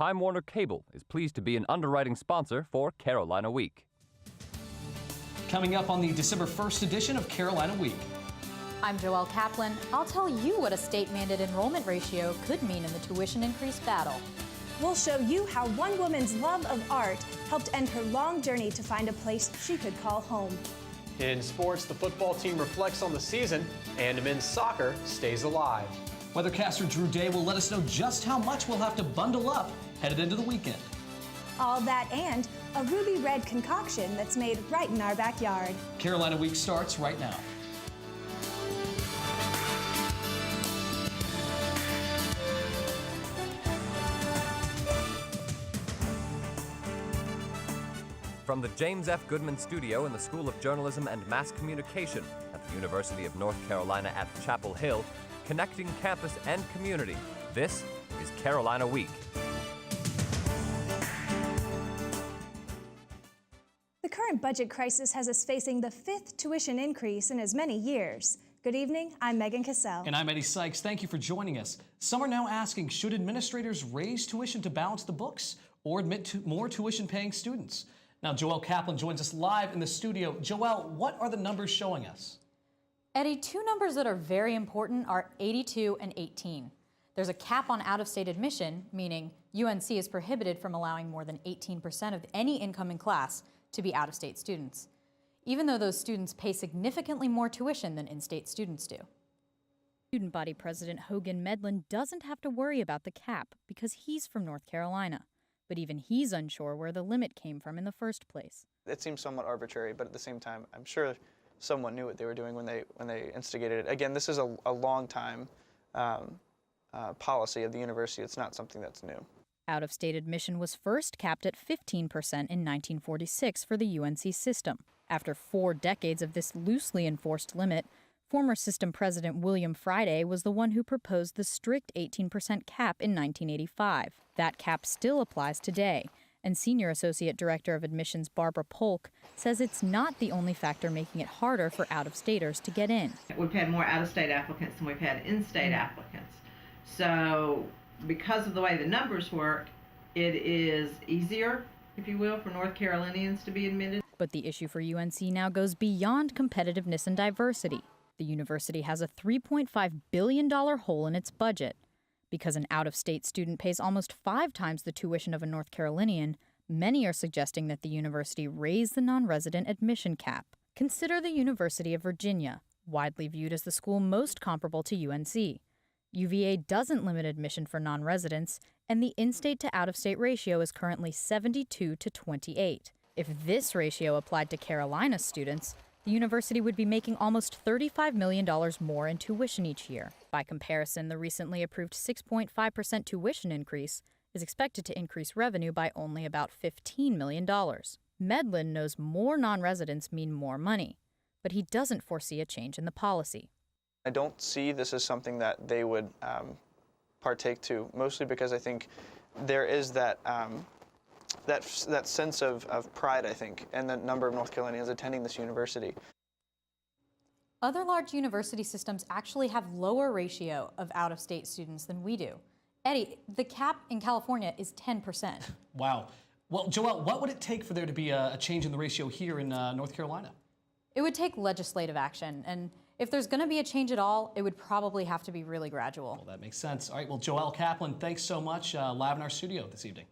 Time Warner Cable is pleased to be an underwriting sponsor for Carolina Week. Coming up on the December 1st edition of Carolina Week. I'm Joelle Kaplan. I'll tell you what a state-mandated enrollment ratio could mean in the tuition increase battle. We'll show you how one woman's love of art helped end her long journey to find a place she could call home. In sports, the football team reflects on the season, and men's soccer stays alive. Weathercaster Drew Day will let us know just how much we'll have to bundle up headed into the weekend. All that and a ruby red concoction that's made right in our backyard. Carolina Week starts right now. From the James F. Goodman Studio in the School of Journalism and Mass Communication at the University of North Carolina at Chapel Hill, connecting campus and community, this is Carolina Week. The current budget crisis has us facing the 5th tuition increase in as many years. Good evening, I'm Megan Cassell. And I'm Eddie Sykes. Thank you for joining us. Some are now asking, should administrators raise tuition to balance the books or admit to more tuition-paying students? Now, Joelle Kaplan joins us live in the studio. Joelle, what are the numbers showing us? Eddie, two numbers that are very important are 82 and 18. There's a cap on out-of-state admission, meaning UNC is prohibited from allowing more than 18% of any incoming class to be out-of-state students, even though those students pay significantly more tuition than in-state students do. Student body president Hogan Medlin doesn't have to worry about the cap because he's from North Carolina. But even he's unsure where the limit came from in the first place. It seems somewhat arbitrary, but at the same time, I'm sure someone knew what they were doing when they instigated it. Again, this is a long time policy of the university. It's not something that's new. Out-of-state admission was first capped at 15% in 1946 for the UNC system. After 4 decades of this loosely enforced limit, former system president William Friday was the one who proposed the strict 18% cap in 1985. That cap still applies today, and Senior Associate Director of Admissions Barbara Polk says it's not the only factor making it harder for out-of-staters to get in. We've had more out-of-state applicants than we've had in-state applicants. So because of the way the numbers work, it is easier, if you will, for North Carolinians to be admitted. But the issue for UNC now goes beyond competitiveness and diversity. The university has a $3.5 billion hole in its budget. Because an out-of-state student pays almost 5 times the tuition of a North Carolinian, many are suggesting that the university raise the non-resident admission cap. Consider the University of Virginia, widely viewed as the school most comparable to UNC. UVA doesn't limit admission for non-residents, and the in-state to out-of-state ratio is currently 72 to 28. If this ratio applied to Carolina students, the university would be making almost $35 million more in tuition each year. By comparison, the recently approved 6.5% tuition increase is expected to increase revenue by only about $15 million. Medlin knows more non-residents mean more money, but he doesn't foresee a change in the policy. I don't see this as something that they would partake to, mostly because I think there is that sense of pride, I think, and the number of North Carolinians attending this university. Other large university systems actually have lower ratio of out-of-state students than we do. Eddie, the cap in California is 10%. Wow. Well, Joelle, what would it take for there to be a change in the ratio here in North Carolina? It would take legislative action, and if there's going to be a change at all, it would probably have to be really gradual. Well, that makes sense. All right, well, Joelle Kaplan, thanks so much, live in our studio this evening.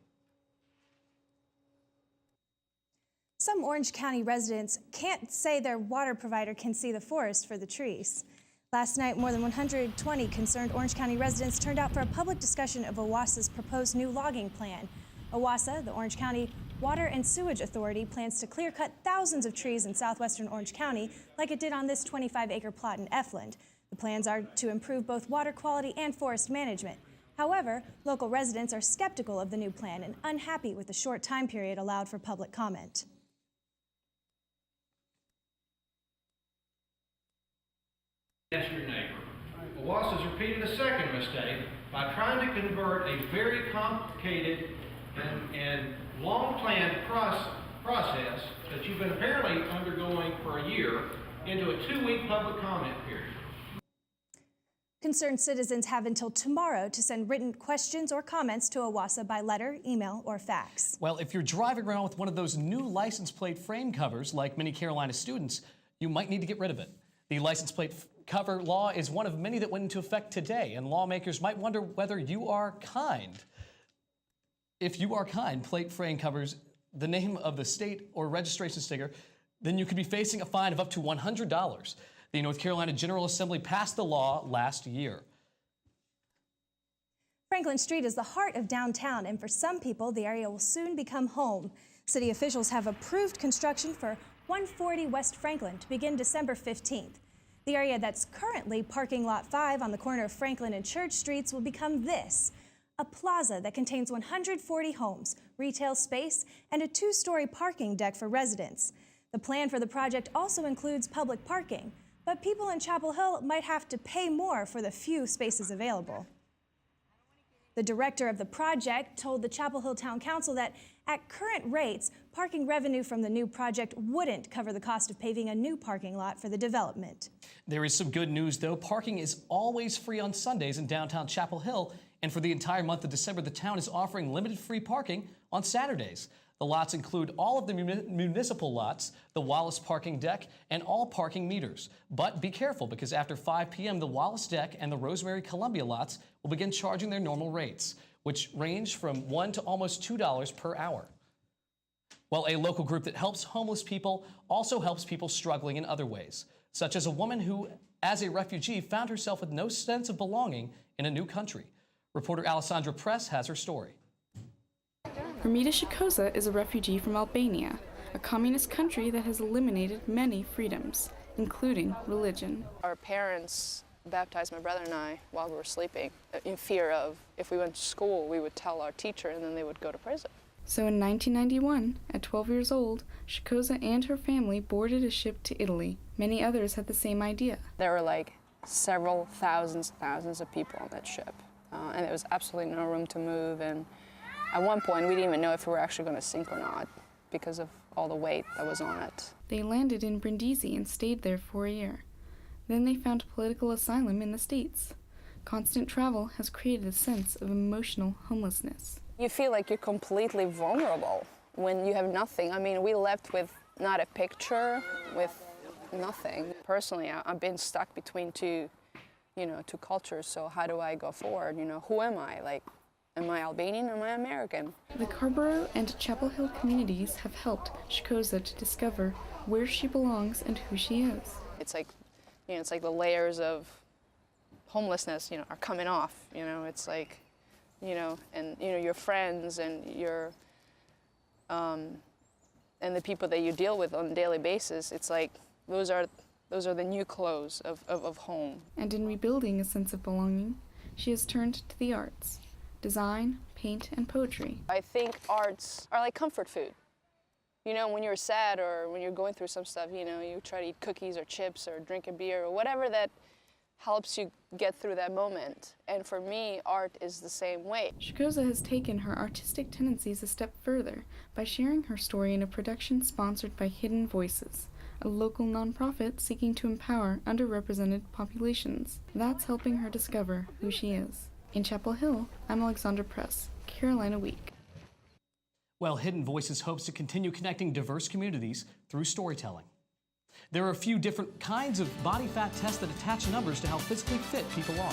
Some Orange County residents can't say their water provider can see the forest for the trees. Last night, more than 120 concerned Orange County residents turned out for a public discussion of OWASA's proposed new logging plan. OWASA, the Orange County Water and Sewage Authority, plans to clear-cut thousands of trees in southwestern Orange County like it did on this 25-acre plot in Efland. The plans are to improve both water quality and forest management. However, local residents are skeptical of the new plan and unhappy with the short time period allowed for public comment. Ask your neighbor. OWASA has repeated a second mistake by trying to convert a very complicated and long-planned process that you've been apparently undergoing for a year into a 2-week public comment period. Concerned citizens have until tomorrow to send written questions or comments to OWASA by letter, email, or fax. Well, if you're driving around with one of those new license plate frame covers, like many Carolina students, you might need to get rid of it. The license plate cover law is one of many that went into effect today, and lawmakers might wonder whether you are kind. If you are kind, plate frame covers the name of the state or registration sticker, then you could be facing a fine of up to $100. The North Carolina General Assembly passed the law last year. Franklin Street is the heart of downtown, and for some people, the area will soon become home. City officials have approved construction for 140 West Franklin to begin December 15th. The area that's currently parking lot 5 on the corner of Franklin and Church Streets will become this, a plaza that contains 140 homes, retail space, and a 2-story parking deck for residents. The plan for the project also includes public parking, but people in Chapel Hill might have to pay more for the few spaces available. The director of the project told the Chapel Hill Town Council that at current rates, parking revenue from the new project wouldn't cover the cost of paving a new parking lot for the development. There is some good news, though. Parking is always free on Sundays in downtown Chapel Hill, and for the entire month of December, the town is offering limited free parking on Saturdays. The lots include all of the municipal lots, the Wallace parking deck, and all parking meters. But be careful, because after 5 p.m., the Wallace deck and the Rosemary Columbia lots will begin charging their normal rates, which range from $1 to almost $2 per hour. Well, a local group that helps homeless people also helps people struggling in other ways, such as a woman who, as a refugee, found herself with no sense of belonging in a new country. Reporter Alessandra Press has her story. Hermida Shikoza is a refugee from Albania, a communist country that has eliminated many freedoms, including religion. Our parents baptized my brother and I while we were sleeping, in fear of if we went to school, we would tell our teacher and then they would go to prison. So in 1991, at 12 years old, Shikoza and her family boarded a ship to Italy. Many others had the same idea. There were like several thousands of people on that ship, and there was absolutely no room to move. And at one point, we didn't even know if we were actually going to sink or not because of all the weight that was on it. They landed in Brindisi and stayed there for a year. Then they found political asylum in the States. Constant travel has created a sense of emotional homelessness. You feel like you're completely vulnerable when you have nothing. I mean, we left with not a picture, with nothing. Personally, I've been stuck between two cultures, so how do I go forward? Who am I? Like, am I Albanian or am I American? The Carborough and Chapel Hill communities have helped Shikoza to discover where she belongs and who she is. It's like, it's like the layers of homelessness, are coming off. It's like, and your friends and your, and the people that you deal with on a daily basis. It's like those are the new clothes of home. And in rebuilding a sense of belonging, she has turned to the arts. Design, paint, and poetry. I think arts are like comfort food. When you're sad or when you're going through some stuff, you try to eat cookies or chips or drink a beer or whatever that helps you get through that moment. And for me, art is the same way. Shikoza has taken her artistic tendencies a step further by sharing her story in a production sponsored by Hidden Voices, a local nonprofit seeking to empower underrepresented populations. That's helping her discover who she is. In Chapel Hill, I'm Alexandra Press, Carolina Week. Well, Hidden Voices hopes to continue connecting diverse communities through storytelling. There are a few different kinds of body fat tests that attach numbers to how physically fit people are.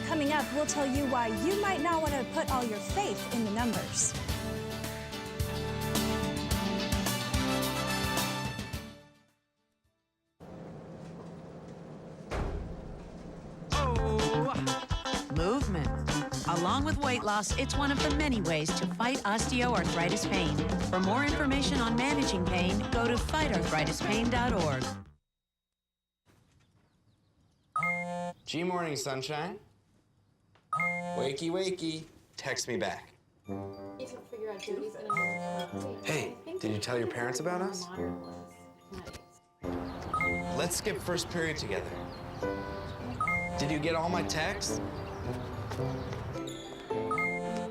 Coming up, we'll tell you why you might not want to put all your faith in the numbers. Movement. Along with weight loss, it's one of the many ways to fight osteoarthritis pain. For more information on managing pain, go to fightarthritispain.org. G morning, sunshine. Wakey, wakey. Text me back. Hey, did you tell your parents about us? Let's skip first period together. Did you get all my texts?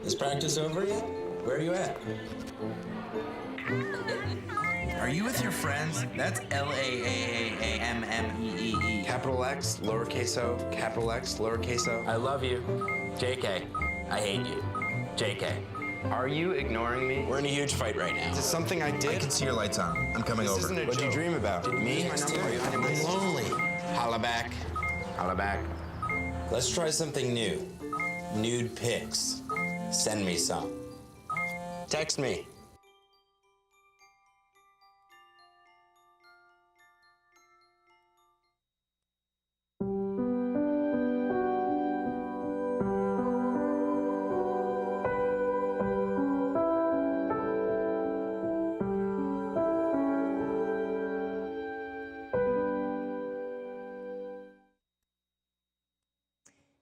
Is practice over yet? Where are you at? Are you with your friends? That's L-A-A-A-A-M-M-E-E-E. Capital X, lowercase o, capital X, lowercase o. I love you. JK. I hate you. JK. Are you ignoring me? We're in a huge fight right now. Is this something I did? I can see your lights on. I'm coming over. What'd you dream about? Me? I'm lonely. Holla back. Holla back. Let's try something new. Nude pics. Send me some. Text me.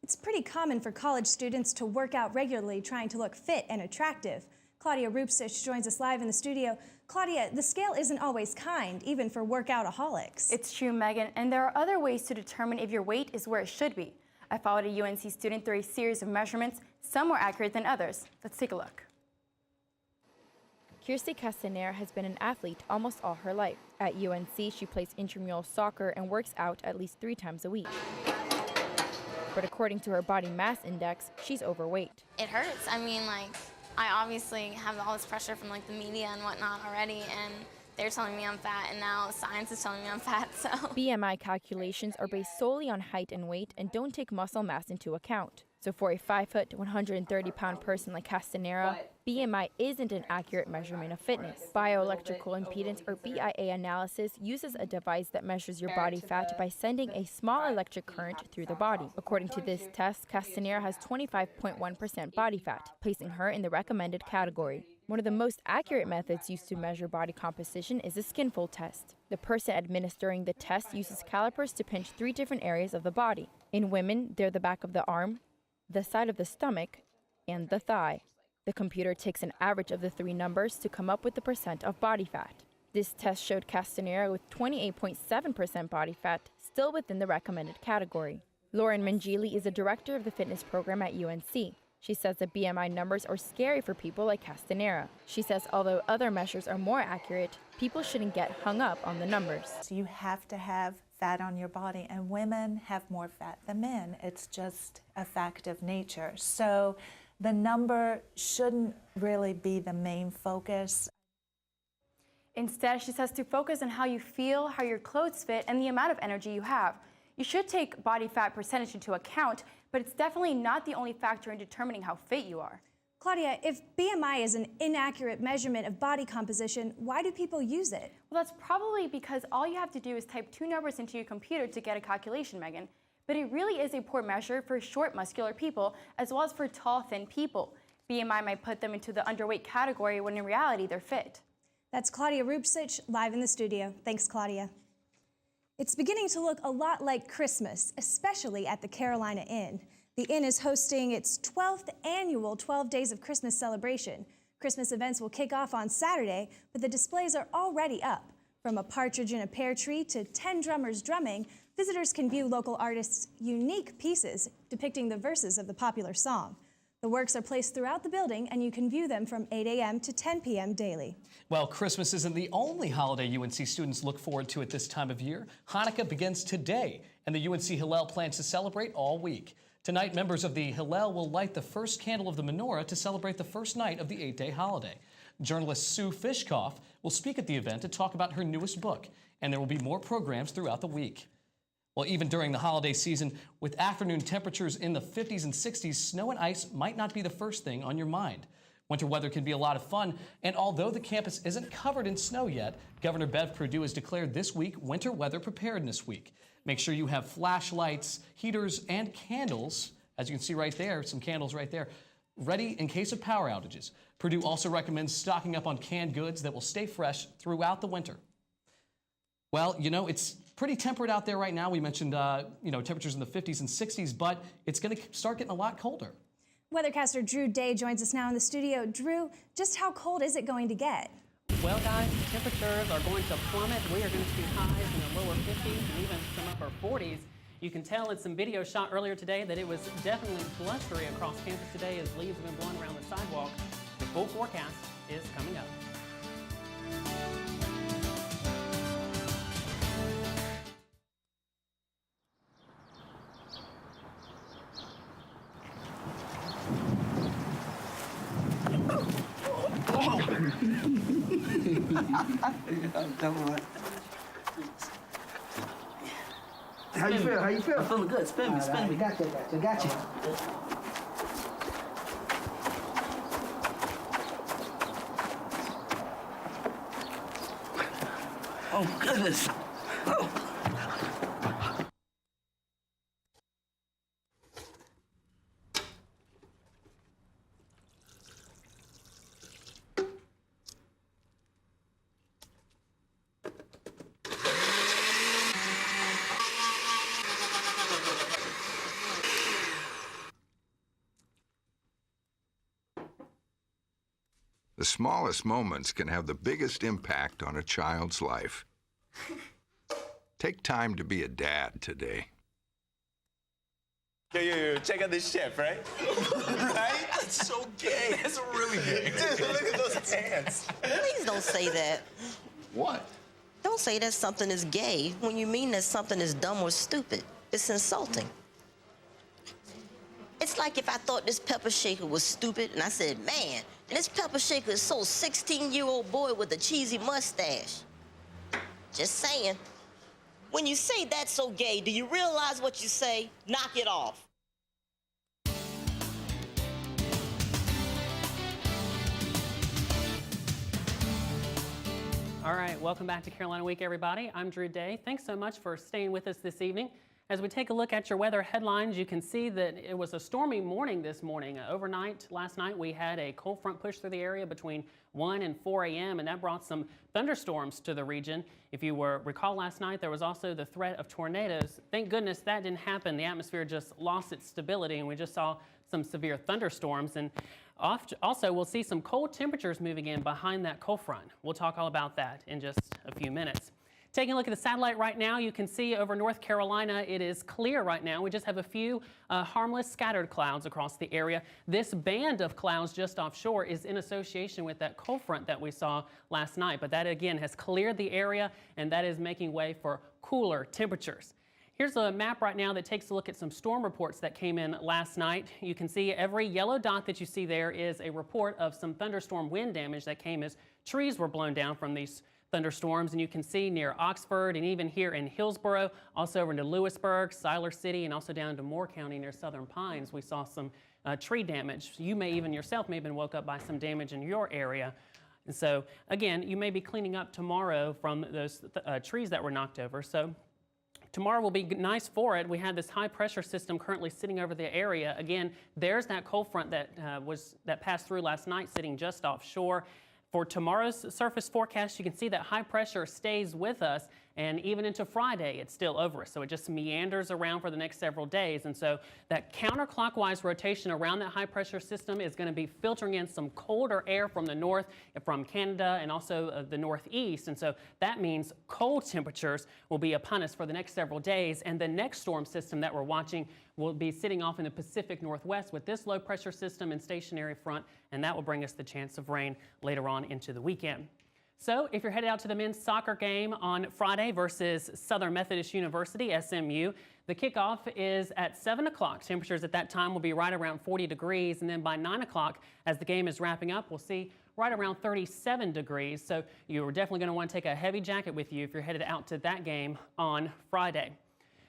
It's pretty common for college students to work out regularly trying to look fit and attractive. Claudia Rupsich joins us live in the studio. Claudia, the scale isn't always kind, even for workoutaholics. It's true, Megan, and there are other ways to determine if your weight is where it should be. I followed a UNC student through a series of measurements, some more accurate than others. Let's take a look. Kirsty Castanera has been an athlete almost all her life. At UNC, she plays intramural soccer and works out at least 3 times a week. But according to her body mass index, she's overweight. It hurts. I mean, like, I obviously have all this pressure from like the media and whatnot already, and they're telling me I'm fat, and now science is telling me I'm fat, so. BMI calculations are based solely on height and weight and don't take muscle mass into account. So for a 5-foot, 130-pound person like Castanera, BMI isn't an accurate measurement of fitness. Bioelectrical impedance, or BIA analysis, uses a device that measures your body fat by sending a small electric current through the body. According to this test, Castanera has 25.1% body fat, placing her in the recommended category. One of the most accurate methods used to measure body composition is the skinfold test. The person administering the test uses calipers to pinch 3 different areas of the body. In women, they're the back of the arm, the side of the stomach, and the thigh. The computer takes an average of the 3 numbers to come up with the percent of body fat. This test showed Castanera with 28.7% body fat, still within the recommended category. Lauren Mangili is the director of the fitness program at UNC. She says the BMI numbers are scary for people like Castanera. She says although other measures are more accurate, people shouldn't get hung up on the numbers. So you have to have fat on your body, and women have more fat than men. It's just a fact of nature. So the number shouldn't really be the main focus. Instead, she says to focus on how you feel, how your clothes fit, and the amount of energy you have. You should take body fat percentage into account, but it's definitely not the only factor in determining how fit you are. Claudia, if BMI is an inaccurate measurement of body composition, why do people use it? Well, that's probably because all you have to do is type 2 numbers into your computer to get a calculation, Megan. But it really is a poor measure for short, muscular people, as well as for tall, thin people. BMI might put them into the underweight category when in reality they're fit. That's Claudia Rupsich live in the studio. Thanks, Claudia. It's beginning to look a lot like Christmas, especially at the Carolina Inn. The Inn is hosting its 12th annual 12 Days of Christmas celebration. Christmas events will kick off on Saturday, but the displays are already up. From a partridge in a pear tree to 10 drummers drumming, visitors can view local artists' unique pieces depicting the verses of the popular song. The works are placed throughout the building, and you can view them from 8 a.m. to 10 p.m. daily. Well, Christmas isn't the only holiday UNC students look forward to at this time of year. Hanukkah begins today, and the UNC Hillel plans to celebrate all week. Tonight, members of the Hillel will light the first candle of the menorah to celebrate the first night of the 8-day holiday. Journalist Sue Fishkoff will speak at the event to talk about her newest book, and there will be more programs throughout the week. Well, even during the holiday season, with afternoon temperatures in the 50s and 60s, snow and ice might not be the first thing on your mind. Winter weather can be a lot of fun, and although the campus isn't covered in snow yet, Governor Bev Perdue has declared this week Winter Weather Preparedness Week. Make sure you have flashlights, heaters, and candles, as you can see right there, some candles right there, ready in case of power outages. Perdue also recommends stocking up on canned goods that will stay fresh throughout the winter. Well, you know, it's pretty temperate out there right now. We mentioned, temperatures in the 50s and 60s, but it's going to start getting a lot colder. Weathercaster Drew Day joins us now in the studio. Drew, just how cold is it going to get? Well, guys, temperatures are going to plummet. We are going to see highs in the lower 50s and even some upper 40s. You can tell in some video shot earlier today that it was definitely blustery across campus today as leaves have been blowing around the sidewalk. The full forecast is coming up. How you feel? How you feel? I'm feeling good. Spin me, spin me. Gotcha. Oh, goodness. Oh. The smallest moments can have the biggest impact on a child's life. Take time to be a dad today. Yo, check out this chef, right? Right? That's so gay. That's really gay. Dude, look at those hands. Please don't say that. What? Don't say that something is gay when you mean that something is dumb or stupid. It's insulting. It's like if I thought this pepper shaker was stupid and I said, man, this pepper shaker is so 16-year-old boy with a cheesy mustache. Just saying. When you say that's so gay, do you realize what you say? Knock it off. All right, welcome back to Carolina Week, everybody. I'm Drew Day. Thanks so much for staying with us this evening. As we take a look at your weather headlines, you can see that it was a stormy morning this morning. Overnight, last night, we had a cold front push through the area between 1 and 4 a.m., and that brought some thunderstorms to the region. If you recall last night, there was also the threat of tornadoes. Thank goodness that didn't happen. The atmosphere just lost its stability, and we just saw some severe thunderstorms. And also, we'll see some cold temperatures moving in behind that cold front. We'll talk all about that in just a few minutes. Taking a look at the satellite right now, you can see over North Carolina, it is clear right now. We just have a few harmless scattered clouds across the area. This band of clouds just offshore is in association with that cold front that we saw last night. But that, again, has cleared the area, and that is making way for cooler temperatures. Here's a map right now that takes a look at some storm reports that came in last night. You can see every yellow dot that you see there is a report of some thunderstorm wind damage that came as trees were blown down from these thunderstorms, and you can see near Oxford and even here in Hillsborough, also over into Lewisburg, Siler City, and also down to Moore County near Southern Pines, we saw some tree damage. You may even yourself may have been woke up by some damage in your area. And so, again, you may be cleaning up tomorrow from those trees that were knocked over. So tomorrow will be nice for it. We had this high pressure system currently sitting over the area. Again, there's that cold front that passed through last night sitting just offshore. For tomorrow's surface forecast, you can see that high pressure stays with us, and even into Friday, it's still over us. So it just meanders around for the next several days. And so that counterclockwise rotation around that high pressure system is going to be filtering in some colder air from the north, from Canada, and also the northeast. And so that means cold temperatures will be upon us for the next several days. And the next storm system that we're watching will be sitting off in the Pacific Northwest with this low pressure system and stationary front, and that will bring us the chance of rain later on into the weekend. So if you're headed out to the men's soccer game on Friday versus Southern Methodist University, SMU, the kickoff is at 7 o'clock. Temperatures at that time will be right around 40 degrees, and then by 9 o'clock, as the game is wrapping up, we'll see right around 37 degrees. So you're definitely going to want to take a heavy jacket with you if you're headed out to that game on Friday.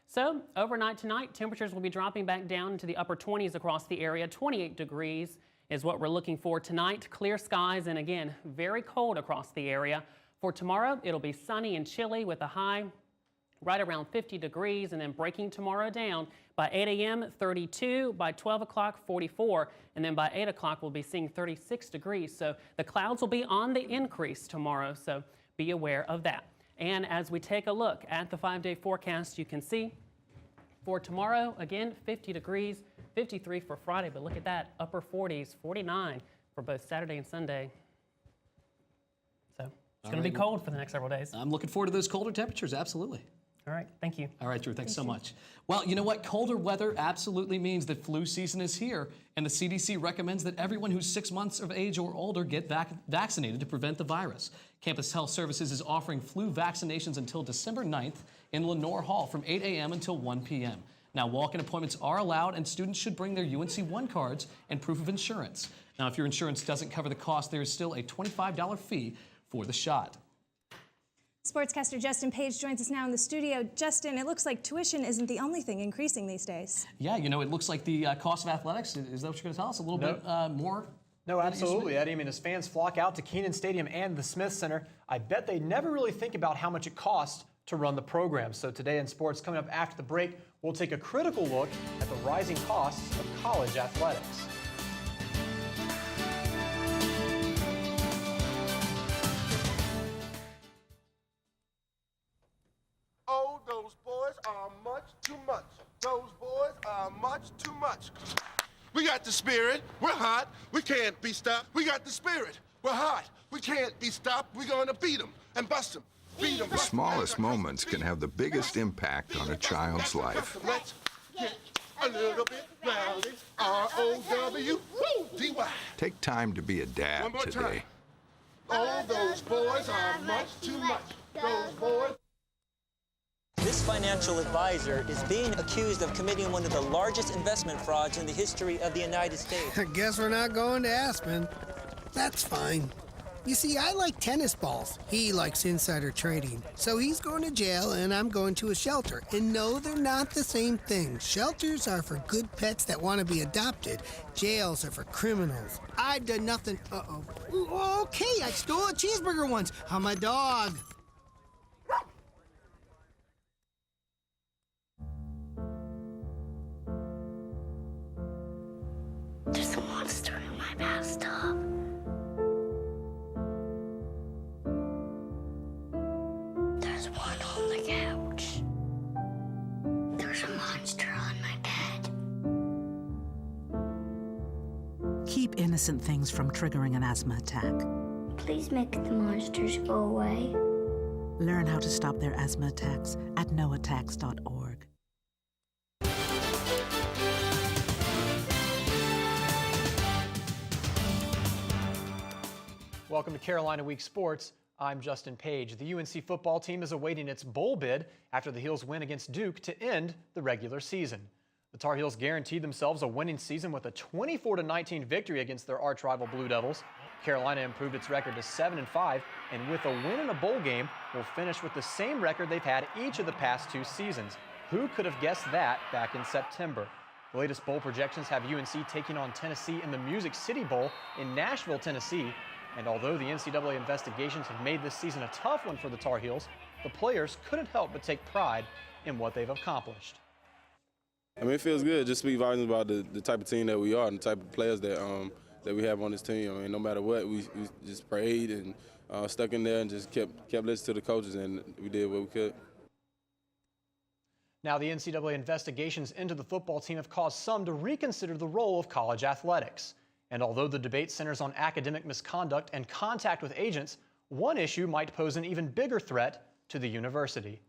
So overnight tonight, temperatures will be dropping back down into the upper 20s across the area. 28 degrees is what we're looking for tonight. Clear skies, and again, very cold across the area. For tomorrow, it'll be sunny and chilly with a high right around 50 degrees, and then breaking tomorrow down by 8 a.m., 32, by 12 o'clock, 44, and then by 8 o'clock, we'll be seeing 36 degrees. So the clouds will be on the increase tomorrow, so be aware of that. And as we take a look at the 5-day forecast, you can see for tomorrow, again, 50 degrees, 53 for Friday, but look at that, upper 40s, 49 for both Saturday and Sunday. So it's going to be cold for the next several days. I'm looking forward to those colder temperatures, absolutely. All right, thank you. All right, Drew, thanks so much. Well, you know what? Colder weather absolutely means that flu season is here, and the CDC recommends that everyone who's 6 months of age or older get vaccinated to prevent the virus. Campus Health Services is offering flu vaccinations until December 9th in Lenore Hall from 8 a.m. until 1 p.m. Now, walk-in appointments are allowed, and students should bring their UNC One cards and proof of insurance. Now, if your insurance doesn't cover the cost, there is still a $25 fee for the shot. Sportscaster Justin Page joins us now in the studio. Justin, it looks like tuition isn't the only thing increasing these days. Yeah, you know, it looks like the cost of athletics, is that what you're going to tell us? A little bit more? No, absolutely, Eddie. I mean, as fans flock out to Kenan Stadium and the Smith Center, I bet they never really think about how much it costs to run the program. So today in sports, coming up after the break, we'll take a critical look at the rising costs of college athletics. Oh, those boys are much too much. Those boys are much too much. We got the spirit. We're hot. We can't be stopped. We got the spirit. We're hot. We can't be stopped. We're going to beat them and bust them. Beat them. The smallest moments can have the biggest impact on a child's life. Let's get a little bit rowdy. R-O-W-D-Y. Take time to be a dad One more today. time. Oh, those boys are much too much. Those boys. This financial advisor is being accused of committing one of the largest investment frauds in the history of the United States. I guess we're not going to Aspen. That's fine. You see, I like tennis balls. He likes insider trading. So he's going to jail and I'm going to a shelter. And no, they're not the same thing. Shelters are for good pets that want to be adopted. Jails are for criminals. I've done nothing. Uh-oh. Ooh, okay, I stole a cheeseburger once on my dog. There's a monster in my bathtub. There's one on the couch. There's a monster on my bed. Keep innocent things from triggering an asthma attack. Please make the monsters go away. Learn how to stop their asthma attacks at noattacks.org. Welcome to Carolina Week Sports. I'm Justin Page. The UNC football team is awaiting its bowl bid after the Heels win against Duke to end the regular season. The Tar Heels guaranteed themselves a winning season with a 24-19 victory against their arch-rival Blue Devils. Carolina improved its record to 7-5, and with a win in a bowl game, will finish with the same record they've had each of the past 2 seasons. Who could have guessed that back in September? The latest bowl projections have UNC taking on Tennessee in the Music City Bowl in Nashville, Tennessee. And although the NCAA investigations have made this season a tough one for the Tar Heels, the players couldn't help but take pride in what they've accomplished. I mean, it feels good just to be volumes about the type of team that we are and the type of players that we have on this team. I mean, no matter what, we just prayed and stuck in there and just kept listening to the coaches, and we did what we could. Now, the NCAA investigations into the football team have caused some to reconsider the role of college athletics. And although the debate centers on academic misconduct and contact with agents, one issue might pose an even bigger threat to the university.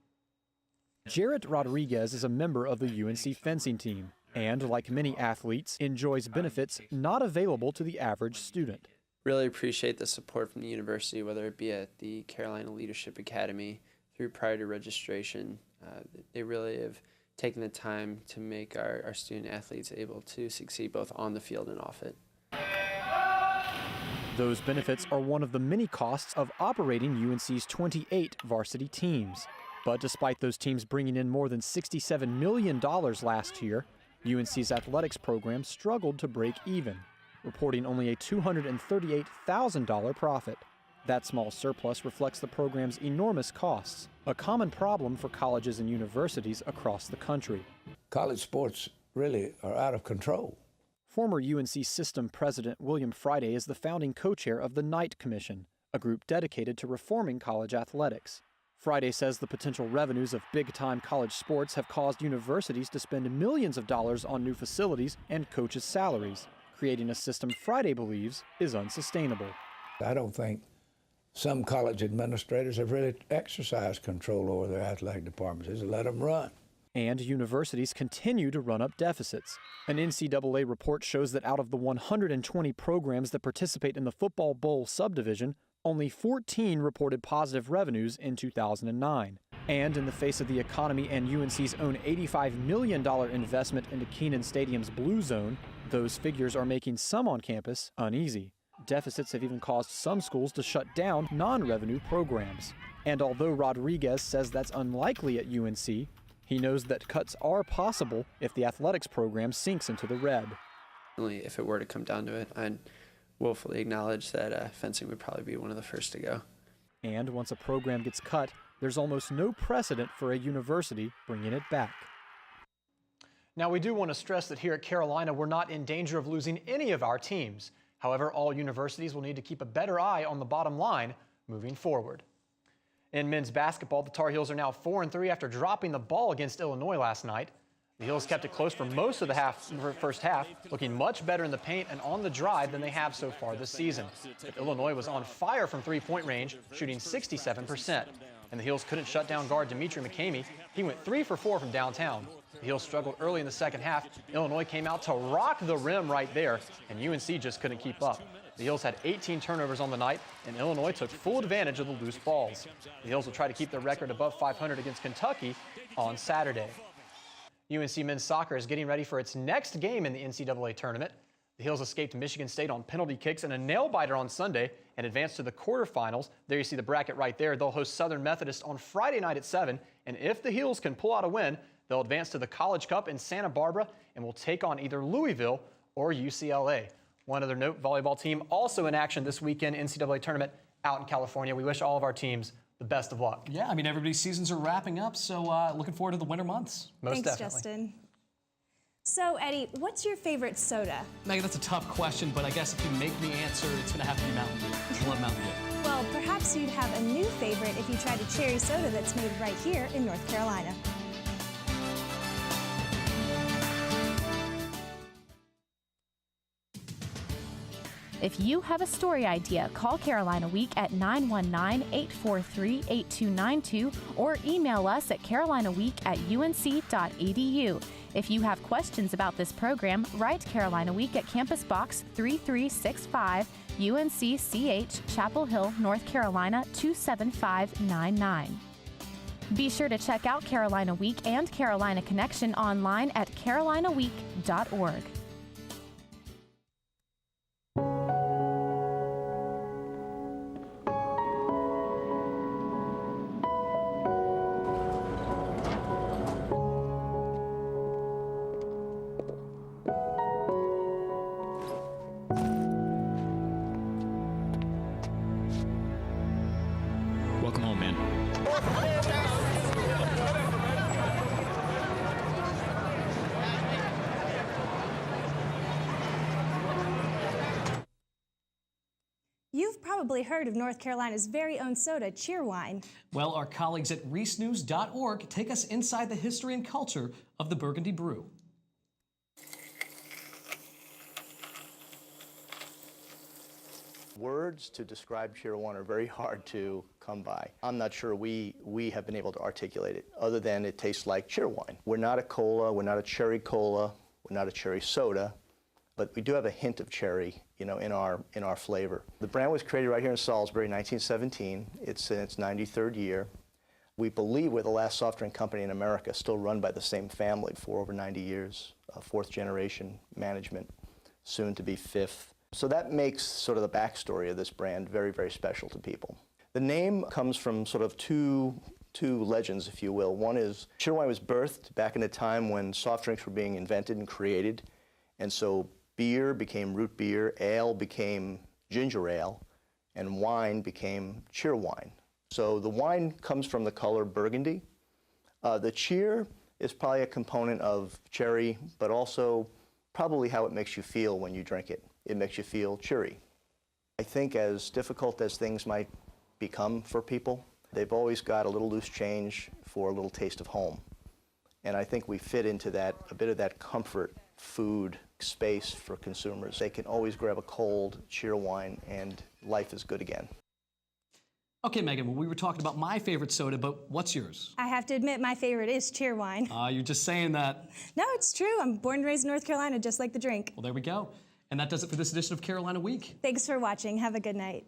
Jarrett Rodriguez is a member of the UNC fencing team and, like many athletes, enjoys benefits not available to the average student. Really appreciate the support from the university, whether it be at the Carolina Leadership Academy through prior to registration. They really have taken the time to make our student athletes able to succeed both on the field and off it. Those benefits are one of the many costs of operating UNC's 28 varsity teams. But despite those teams bringing in more than $67 million last year, UNC's athletics program struggled to break even, reporting only a $238,000 profit. That small surplus reflects the program's enormous costs, a common problem for colleges and universities across the country. College sports really are out of control. Former UNC system president William Friday is the founding co-chair of the Knight Commission, a group dedicated to reforming college athletics. Friday says the potential revenues of big-time college sports have caused universities to spend millions of dollars on new facilities and coaches' salaries, creating a system Friday believes is unsustainable. I don't think Some college administrators have really exercised control over their athletic departments. Just let them run. And universities continue to run up deficits. An NCAA report shows that out of the 120 programs that participate in the Football Bowl subdivision, only 14 reported positive revenues in 2009. And in the face of the economy and UNC's own $85 million investment into Kenan Stadium's Blue Zone, those figures are making some on campus uneasy. Deficits have even caused some schools to shut down non-revenue programs. And although Rodriguez says that's unlikely at UNC, he knows that cuts are possible if the athletics program sinks into the red. If it were to come down to it, I'd willfully acknowledge that fencing would probably be one of the first to go. And once a program gets cut, there's almost no precedent for a university bringing it back. Now, we do want to stress that here at Carolina, we're not in danger of losing any of our teams. However, all universities will need to keep a better eye on the bottom line moving forward. In men's basketball, the Tar Heels are now 4-3 after dropping the ball against Illinois last night. The Heels kept it close for most of the first half, looking much better in the paint and on the drive than they have so far this season. But Illinois was on fire from three-point range, shooting 67%. And the Heels couldn't shut down guard Dimitri McCamey. He went 3 for 4 from downtown. The Heels struggled early in the second half. Illinois came out to rock the rim right there, and UNC just couldn't keep up. The Heels had 18 turnovers on the night, and Illinois took full advantage of the loose balls. The Heels will try to keep their record above 500 against Kentucky on Saturday. UNC men's soccer is getting ready for its next game in the NCAA tournament. The Heels escaped Michigan State on penalty kicks and a nail-biter on Sunday and advanced to the quarterfinals. There you see the bracket right there. They'll host Southern Methodist on Friday night at 7, and if the Heels can pull out a win, they'll advance to the College Cup in Santa Barbara and will take on either Louisville or UCLA. One other note, volleyball team also in action this weekend, NCAA tournament out in California. We wish all of our teams the best of luck. Yeah, I mean, everybody's seasons are wrapping up, so looking forward to the winter months. Most Thanks, definitely. Justin. So, Eddie, what's your favorite soda? Megan, that's a tough question, but I guess if you make me answer, it's going to have to be Mountain Dew. I love Mountain Dew. Well, perhaps you'd have a new favorite if you tried a cherry soda that's made right here in North Carolina. If you have a story idea, call Carolina Week at 919-843-8292 or email us at carolinaweek@unc.edu. If you have questions about this program, write Carolina Week at Campus Box 3365, UNC-CH, Chapel Hill, North Carolina 27599. Be sure to check out Carolina Week and Carolina Connection online at carolinaweek.org. Welcome home, man. You've probably heard of North Carolina's very own soda, Cheerwine. Well, our colleagues at reesenews.org take us inside the history and culture of the Burgundy Brew. Words to describe Cheerwine are very hard to come by. I'm not sure we have been able to articulate it, other than it tastes like Cheerwine. We're not a cola, we're not a cherry cola, we're not a cherry soda, but we do have a hint of cherry, in our flavor. The brand was created right here in Salisbury in 1917. It's in its 93rd year. We believe we're the last soft drink company in America still run by the same family for over 90 years, fourth generation management, soon to be fifth. So that makes sort of the backstory of this brand very, very special to people. The name comes from sort of two legends, if you will. One is Cheerwine was birthed back in a time when soft drinks were being invented and created, and so beer became root beer, ale became ginger ale, and wine became Cheerwine. So the wine comes from the color burgundy. The cheer is probably a component of cherry, but also probably how it makes you feel when you drink it. It makes you feel cheery. I think as difficult as things might become for people, they've always got a little loose change for a little taste of home. And I think we fit into that, a bit of that comfort food space for consumers. They can always grab a cold Cheerwine and life is good again. Okay, Megan, well, we were talking about my favorite soda, but what's yours? I have to admit, my favorite is Cheerwine. You're just saying that. No, it's true. I'm born and raised in North Carolina, just like the drink. Well, there we go. And that does it for this edition of Carolina Week. Thanks for watching. Have a good night.